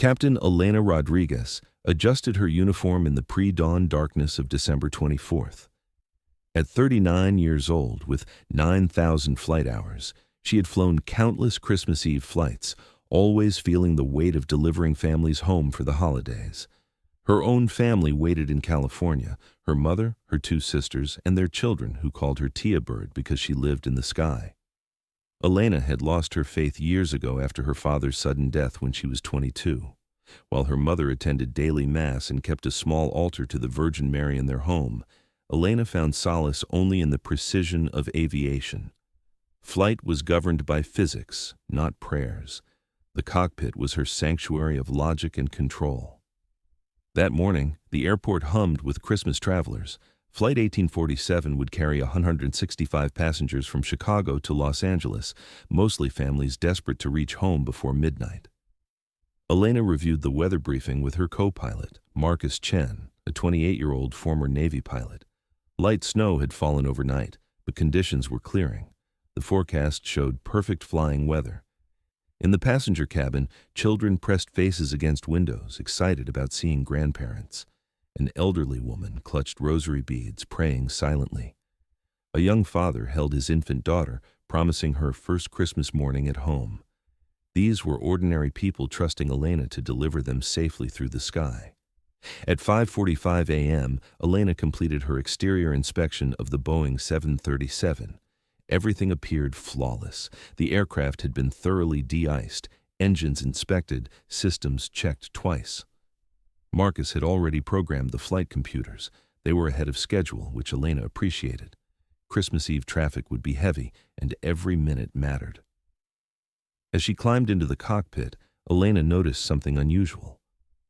Captain Elena Rodriguez adjusted her uniform in the pre-dawn darkness of December 24th. At 39 years old, with 9,000 flight hours, she had flown countless Christmas Eve flights, always feeling the weight of delivering families home for the holidays. Her own family waited in California, her mother, her two sisters, and their children, who called her Tia Bird because she lived in the sky. Elena had lost her faith years ago after her father's sudden death when she was 22. While her mother attended daily mass and kept a small altar to the Virgin Mary in their home, Elena found solace only in the precision of aviation. Flight was governed by physics, not prayers. The cockpit was her sanctuary of logic and control. That morning, the airport hummed with Christmas travelers. Flight 1847 would carry 165 passengers from Chicago to Los Angeles, mostly families desperate to reach home before midnight. Elena reviewed the weather briefing with her co-pilot, Marcus Chen, a 28-year-old former Navy pilot. Light snow had fallen overnight, but conditions were clearing. The forecast showed perfect flying weather. In the passenger cabin, children pressed faces against windows, excited about seeing grandparents. An elderly woman clutched rosary beads, praying silently. A young father held his infant daughter, promising her first Christmas morning at home. These were ordinary people trusting Elena to deliver them safely through the sky. At 5:45 a.m., Elena completed her exterior inspection of the Boeing 737. Everything appeared flawless. The aircraft had been thoroughly de-iced, engines inspected, systems checked twice. Marcus had already programmed the flight computers. They were ahead of schedule, which Elena appreciated. Christmas Eve traffic would be heavy, and every minute mattered. As she climbed into the cockpit, Elena noticed something unusual.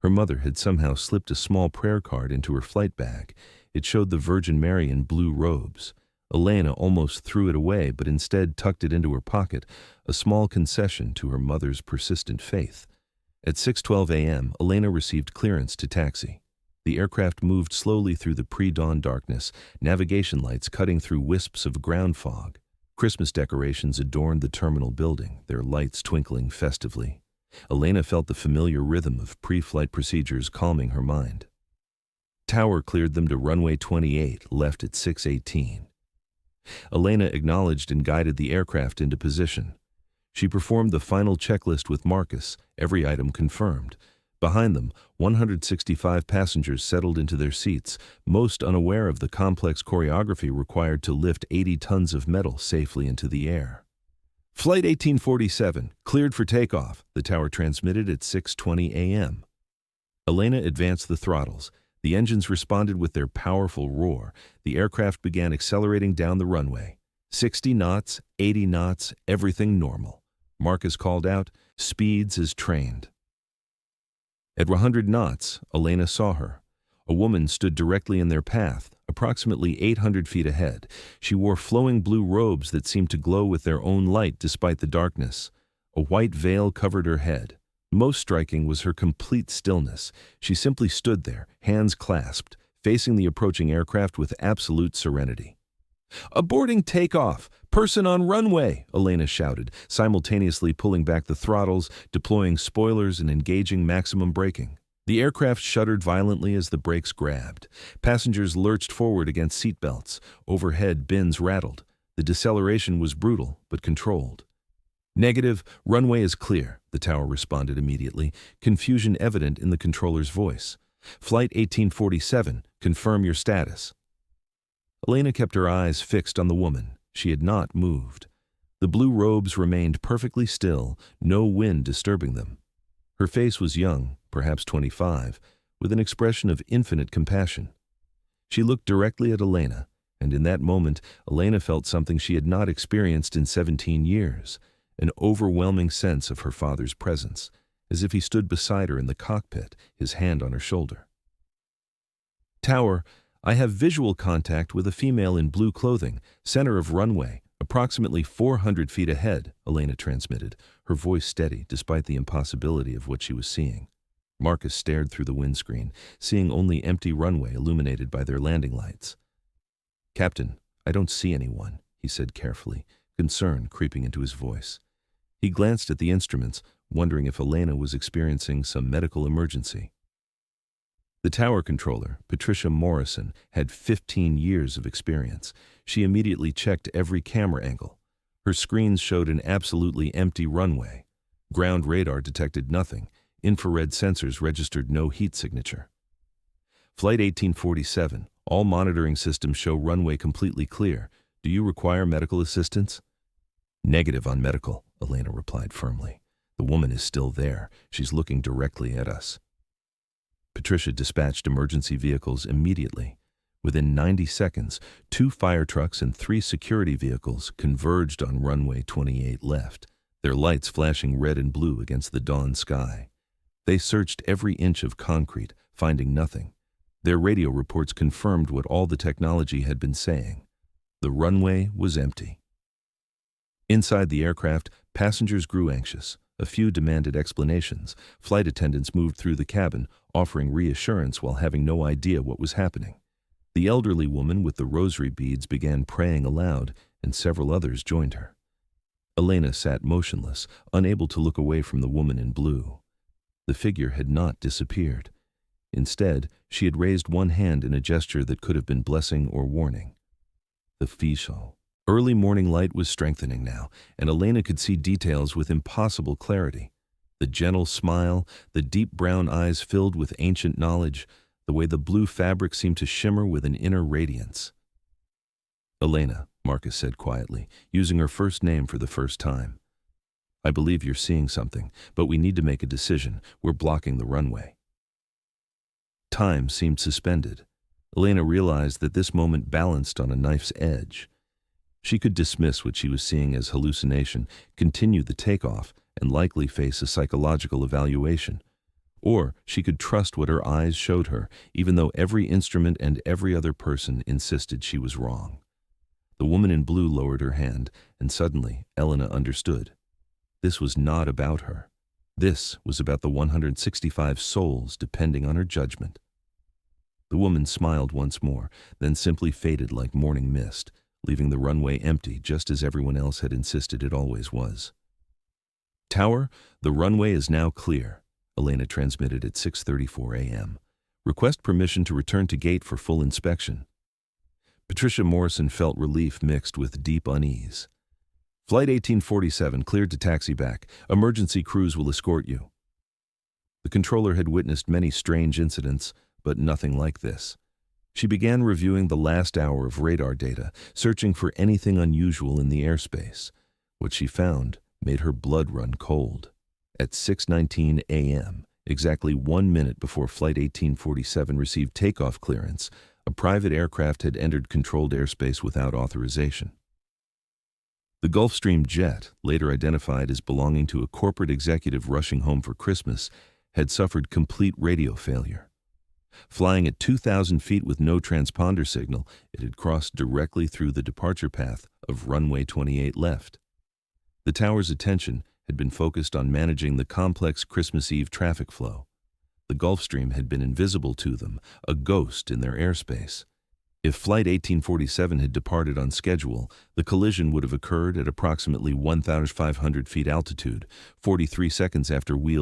Her mother had somehow slipped a small prayer card into her flight bag. It showed the Virgin Mary in blue robes. Elena almost threw it away, but instead tucked it into her pocket, a small concession to her mother's persistent faith. At 6:12 a.m., Elena received clearance to taxi. The aircraft moved slowly through the pre-dawn darkness, navigation lights cutting through wisps of ground fog. Christmas decorations adorned the terminal building, their lights twinkling festively. Elena felt the familiar rhythm of pre-flight procedures calming her mind. Tower cleared them to runway 28, left at 6:18. Elena acknowledged and guided the aircraft into position. She performed the final checklist with Marcus, every item confirmed. Behind them, 165 passengers settled into their seats, most unaware of the complex choreography required to lift 80 tons of metal safely into the air. Flight 1847, cleared for takeoff, the tower transmitted at 6:20 a.m. Elena advanced the throttles. The engines responded with their powerful roar. The aircraft began accelerating down the runway. 60 knots, 80 knots, everything normal. Marcus called out, "Speeds as trained." At 100 knots, Elena saw her. A woman stood directly in their path, approximately 800 feet ahead. She wore flowing blue robes that seemed to glow with their own light despite the darkness. A white veil covered her head. Most striking was her complete stillness. She simply stood there, hands clasped, facing the approaching aircraft with absolute serenity. "Aborting takeoff! Person on runway!" Elena shouted, simultaneously pulling back the throttles, deploying spoilers, and engaging maximum braking. The aircraft shuddered violently as the brakes grabbed. Passengers lurched forward against seatbelts. Overhead, bins rattled. The deceleration was brutal, but controlled. "Negative, runway is clear," the tower responded immediately, confusion evident in the controller's voice. "Flight 1847, confirm your status." Elena kept her eyes fixed on the woman. She had not moved. The blue robes remained perfectly still, no wind disturbing them. Her face was young, perhaps 25, with an expression of infinite compassion. She looked directly at Elena, and in that moment, Elena felt something she had not experienced in 17 years, an overwhelming sense of her father's presence, as if he stood beside her in the cockpit, his hand on her shoulder. "Tower, I have visual contact with a female in blue clothing, center of runway, approximately 400 feet ahead," Elena transmitted, her voice steady despite the impossibility of what she was seeing. Marcus stared through the windscreen, seeing only empty runway illuminated by their landing lights. "Captain, I don't see anyone," he said carefully, concern creeping into his voice. He glanced at the instruments, wondering if Elena was experiencing some medical emergency. The tower controller, Patricia Morrison, had 15 years of experience. She immediately checked every camera angle. Her screens showed an absolutely empty runway. Ground radar detected nothing. Infrared sensors registered no heat signature. Flight 1847, all monitoring systems show runway completely clear. Do you require medical assistance? Negative on medical, Elena replied firmly. The woman is still there. She's looking directly at us. Patricia dispatched emergency vehicles immediately. Within 90 seconds, 2 fire trucks and 3 security vehicles converged on runway 28 left, their lights flashing red and blue against the dawn sky. They searched every inch of concrete, finding nothing. Their radio reports confirmed what all the technology had been saying. The runway was empty. Inside the aircraft, passengers grew anxious. A few demanded explanations. Flight attendants moved through the cabin, offering reassurance while having no idea what was happening. The elderly woman with the rosary beads began praying aloud, and several others joined her. Elena sat motionless, unable to look away from the woman in blue. The figure had not disappeared. Instead, she had raised one hand in a gesture that could have been blessing or warning. The fischl. Early morning light was strengthening now, and Elena could see details with impossible clarity. The gentle smile, the deep brown eyes filled with ancient knowledge, the way the blue fabric seemed to shimmer with an inner radiance. Elena, Marcus said quietly, using her first name for the first time. I believe you're seeing something, but we need to make a decision. We're blocking the runway. Time seemed suspended. Elena realized that this moment balanced on a knife's edge. She could dismiss what she was seeing as hallucination, continue the takeoff, and likely face a psychological evaluation. Or she could trust what her eyes showed her, even though every instrument and every other person insisted she was wrong. The woman in blue lowered her hand, and suddenly Elena understood. This was not about her. This was about the 165 souls depending on her judgment. The woman smiled once more, then simply faded like morning mist, leaving the runway empty just as everyone else had insisted it always was. Tower, the runway is now clear, Elena transmitted at 6:34 a.m. Request permission to return to gate for full inspection. Patricia Morrison felt relief mixed with deep unease. Flight 1847 cleared to taxi back. Emergency crews will escort you. The controller had witnessed many strange incidents, but nothing like this. She began reviewing the last hour of radar data, searching for anything unusual in the airspace. What she found made her blood run cold. At 6:19 a.m., exactly 1 minute before Flight 1847 received takeoff clearance, a private aircraft had entered controlled airspace without authorization. The Gulfstream jet, later identified as belonging to a corporate executive rushing home for Christmas, had suffered complete radio failure. Flying at 2,000 feet with no transponder signal, it had crossed directly through the departure path of runway 28 left. The tower's attention had been focused on managing the complex Christmas Eve traffic flow. The Gulfstream had been invisible to them, a ghost in their airspace. If Flight 1847 had departed on schedule, the collision would have occurred at approximately 1,500 feet altitude, 43 seconds after wheels